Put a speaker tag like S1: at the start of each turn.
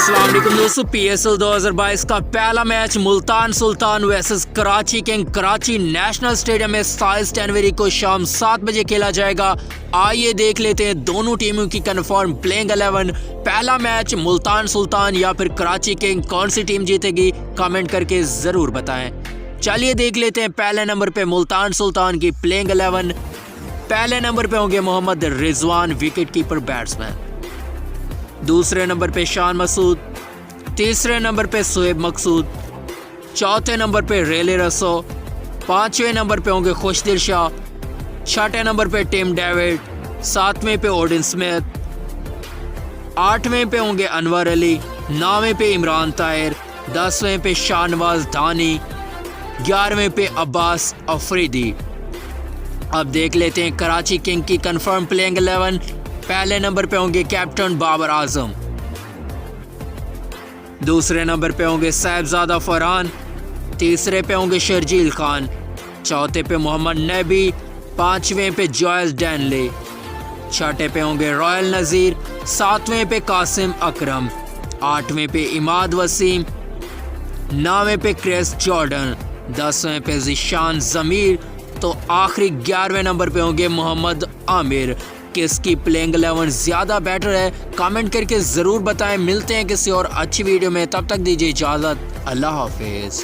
S1: अस्सलाम वालेकुम दोस्तों, PSL 2022 का पहला match Multan Sultan versus Karachi king Karachi national stadium में 27 जनवरी को शाम 7 बजे खेला जाएगा। आइए देख लेते हैं दोनों टीमों की कंफर्म प्लेइंग 11। पहला मैच मुल्तान सुल्तान या फिर कराची किंग, कौन सी टीम जीतेगी कमेंट करके ज़रूर बताएं। चलिए देख लेते हैं पहले नंबर पे मुल्तान सुल्तान की प्लेइंग 11। पहले नंबर पे होंगे Mohammad Rizwan, wicket keeper batsman. दूसरे नंबर पे शान मसूद, तीसरे नंबर पे सुहेब मकसूद, चौथे नंबर पे रेले रसो, पांचवें नंबर पे होंगे खुशदिल शाह, छठे नंबर पे टिम डेविड, सातवें पे ओडिन स्मिथ, आठवें पे होंगे अनवर अली, नौवें पे इमरान ताहिर, 10वें पे शाहनवाज धानी, 11वें पे अब्बास अफरीदी। अब देख लेते हैं कराची किंग की कंफर्म प्लेइंग 11। पहले नंबर पे होंगे कैप्टन बाबर आजम, दूसरे नंबर पे होंगे साहिबजादा फरहान, तीसरे पे होंगे शर्जील खान, चौथे पे मोहम्मद नबी, पांचवें पे जॉयस डैनले, छठे पे होंगे रॉयल नज़ीर, सातवें पे कासिम अकरम, आठवें पे इमाद वसीम, नौवें पे क्रिस जॉर्डन, 10वें पे जिशान जमीर, तो आखिरी 11वें नंबर पे होंगे मोहम्मद आमिर। किसकी प्लेइंग 11 ज़्यादा बेटर है कमेंट करके ज़रूर बताएं। मिलते हैं किसी और अच्छी वीडियो में, तब तक दीजिए इजाज़त। अल्लाह हाफिज़।